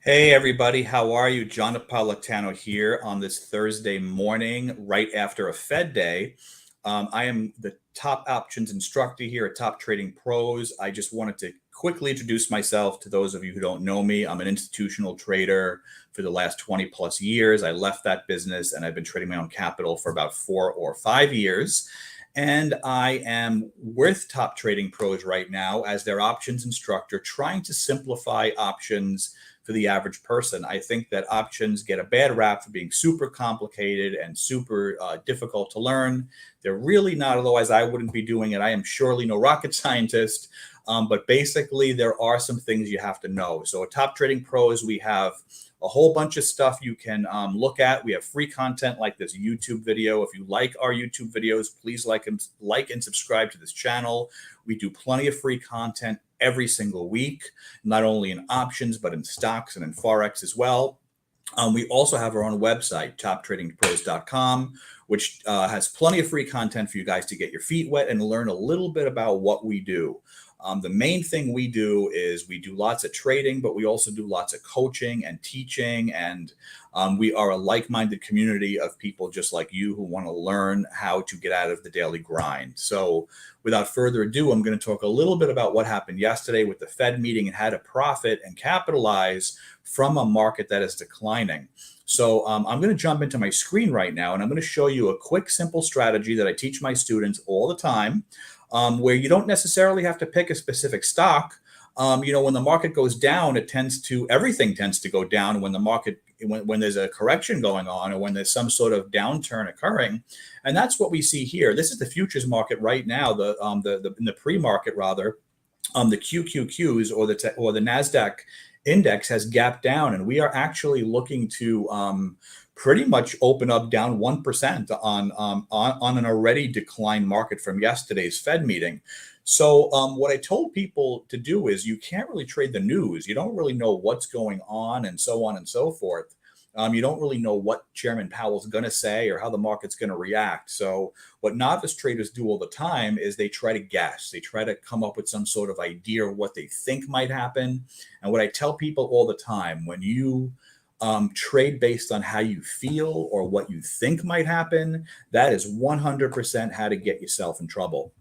Hey everybody, how are you? John Napolitano here on this Thursday morning, right after a Fed day. I am the top options instructor here at Top Trading Pros. I just wanted to quickly introduce myself to those of you who don't know me. I'm an institutional trader for the last 20 plus years. I left that business and I've been trading my own capital for about 4 or 5 years. And I am with Top Trading Pros right now as their options instructor, trying to simplify options for the average person. I think that options get a bad rap for being super complicated and super difficult to learn. They're really not, otherwise, I wouldn't be doing it. I am surely no rocket scientist. But basically, there are some things you have to know. So at Top Trading Pros, we have a whole bunch of stuff you can look at. We have free content like this YouTube video. If you like our YouTube videos, please like and subscribe to this channel. We do plenty of free content every single week, not only in options, but in stocks and in forex as well. We also have our own website, toptradingpros.com, which has plenty of free content for you guys to get your feet wet and learn a little bit about what we do. The main thing we do is we do lots of trading, but we also do lots of coaching and teaching. And we are a like-minded community of people just like you who want to learn how to get out of the daily grind. So without further ado, I'm going to talk a little bit about what happened yesterday with the Fed meeting and how to profit and capitalize from a market that is declining. So I'm going to jump into my screen right now, and I'm going to show you a quick, simple strategy that I teach my students all the time, where you don't necessarily have to pick a specific stock. When the market goes down, everything tends to go down when there's a correction going on or when there's some sort of downturn occurring. And that's what we see here. This is the futures market right now, in the pre-market rather. The QQQs or the NASDAQ index has gapped down, and we are actually looking to pretty much open up down 1% on an already declined market from yesterday's Fed meeting. So what I told people to do is you can't really trade the news. You don't really know what's going on and so on and so forth. You don't really know what Chairman Powell's going to say or how the market's going to react. So what novice traders do all the time is they try to guess. They try to come up with some sort of idea of what they think might happen. And what I tell people all the time, when you trade based on how you feel or what you think might happen, that is 100% how to get yourself in trouble.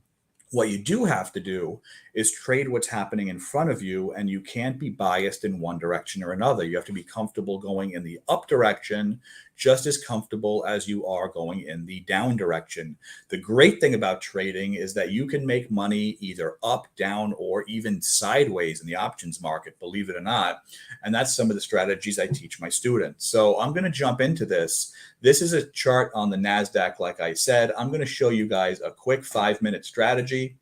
What you do have to do is trade what's happening in front of you, and you can't be biased in one direction or another. You have to be comfortable going in the up direction, just as comfortable as you are going in the down direction. The great thing about trading is that you can make money either up, down, or even sideways in the options market, believe it or not. And that's some of the strategies I teach my students. So I'm going to jump into this. This is a chart on the NASDAQ, like I said. I'm going to show you guys a quick 5-minute strategy.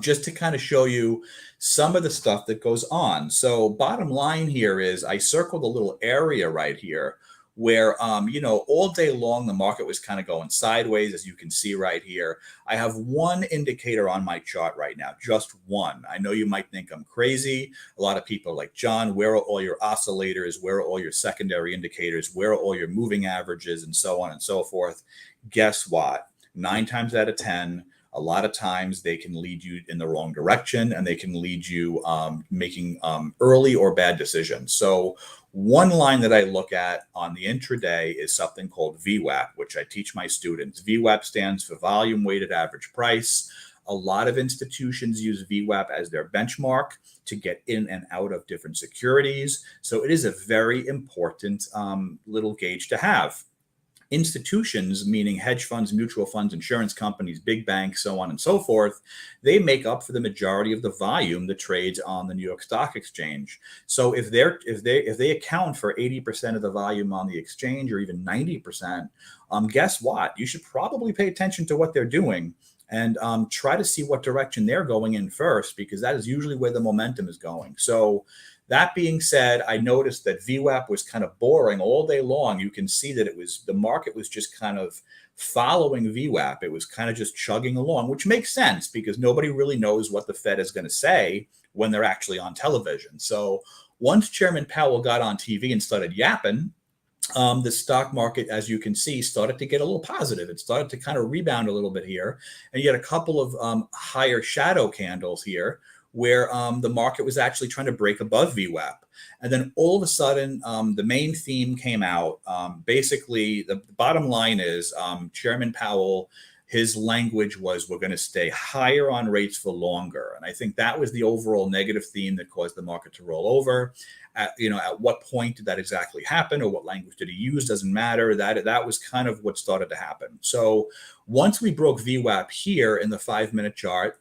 Just to kind of show you some of the stuff that goes on. So bottom line here is I circled a little area right here where, all day long, the market was kind of going sideways, as you can see right here. I have one indicator on my chart right now, just one. I know you might think I'm crazy. A lot of people are like, John, where are all your oscillators? Where are all your secondary indicators? Where are all your moving averages and so on and so forth? Guess what? 9 times out of 10, a lot of times they can lead you in the wrong direction, and they can lead you making early or bad decisions. So one line that I look at on the intraday is something called VWAP, which I teach my students. VWAP stands for volume weighted average price. A lot of institutions use VWAP as their benchmark to get in and out of different securities. So it is a very important little gauge to have. Institutions, meaning hedge funds, mutual funds, insurance companies, big banks, so on and so forth, they make up for the majority of the volume that trades on the New York Stock Exchange. So if they account for 80% of the volume on the exchange, or even 90%, guess what? You should probably pay attention to what they're doing and try to see what direction they're going in first, because that is usually where the momentum is going. So that being said, I noticed that VWAP was kind of boring all day long. You can see that the market was just kind of following VWAP. It was kind of just chugging along, which makes sense because nobody really knows what the Fed is going to say when they're actually on television. So once Chairman Powell got on TV and started yapping, the stock market, as you can see, started to get a little positive. It started to kind of rebound a little bit here. And you had a couple of higher shadow candles here, where the market was actually trying to break above VWAP. And then all of a sudden, the main theme came out. Basically, the bottom line is Chairman Powell, his language was, we're going to stay higher on rates for longer. And I think that was the overall negative theme that caused the market to roll over. At what point did that exactly happen, or what language did he use? Doesn't matter. That was kind of what started to happen. So once we broke VWAP here in the 5-minute chart,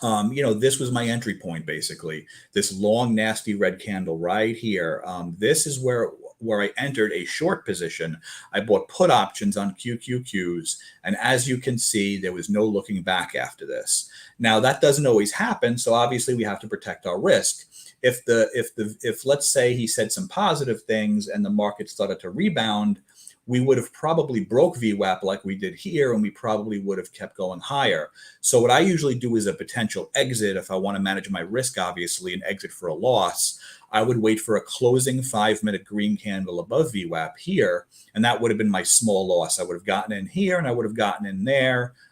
this was my entry point, basically. This long, nasty red candle right here. This is where I entered a short position. I bought put options on QQQs, and as you can see, there was no looking back after this. Now, that doesn't always happen, so obviously we have to protect our risk. If let's say he said some positive things and the market started to rebound, we would have probably broke VWAP like we did here, and we probably would have kept going higher. So what I usually do is a potential exit. If I want to manage my risk, obviously, and exit for a loss, I would wait for a closing 5-minute green candle above VWAP here, and that would have been my small loss. I would have gotten in here, and I would have gotten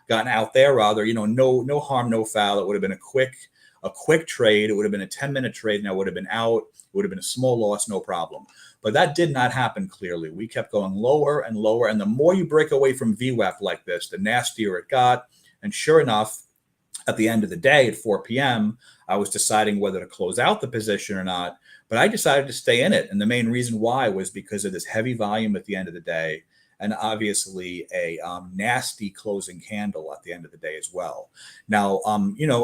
out there rather. No harm, no foul. It would have been a quick trade. It would have been a 10-minute trade, and I would have been out. It would have been a small loss, no problem. But that did not happen clearly. We kept going lower and lower. And the more you break away from VWAP like this, the nastier it got. And sure enough, at the end of the day at 4 p.m., I was deciding whether to close out the position or not. But I decided to stay in it. And the main reason why was because of this heavy volume at the end of the day, and obviously a nasty closing candle at the end of the day as well. Now,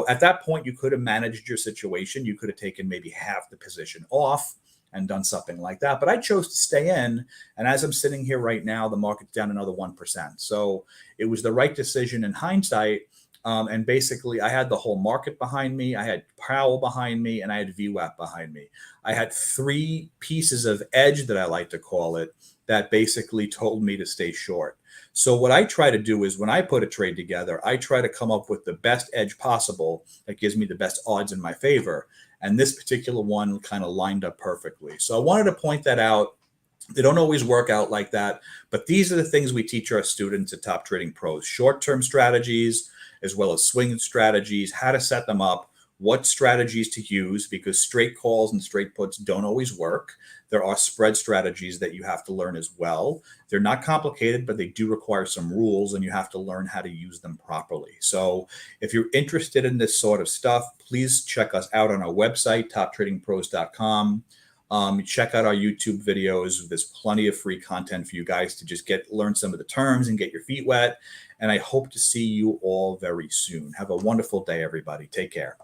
at that point, you could have managed your situation. You could have taken maybe half the position off and done something like that. But I chose to stay in. And as I'm sitting here right now, the market's down another 1%. So it was the right decision in hindsight. And basically, I had the whole market behind me. I had Powell behind me, and I had VWAP behind me. I had 3 pieces of edge, that I like to call it, that basically told me to stay short. So what I try to do is when I put a trade together, I try to come up with the best edge possible that gives me the best odds in my favor. And this particular one kind of lined up perfectly. So I wanted to point that out. They don't always work out like that, but these are the things we teach our students at Top Trading Pros: short-term strategies, as well as swing strategies, how to set them up, what strategies to use, because straight calls and straight puts don't always work. There are spread strategies that you have to learn as well. They're not complicated, but they do require some rules, and you have to learn how to use them properly. So if you're interested in this sort of stuff, please check us out on our website, toptradingpros.com. Check out our YouTube videos. There's plenty of free content for you guys to just learn some of the terms and get your feet wet. And I hope to see you all very soon. Have a wonderful day, everybody. Take care.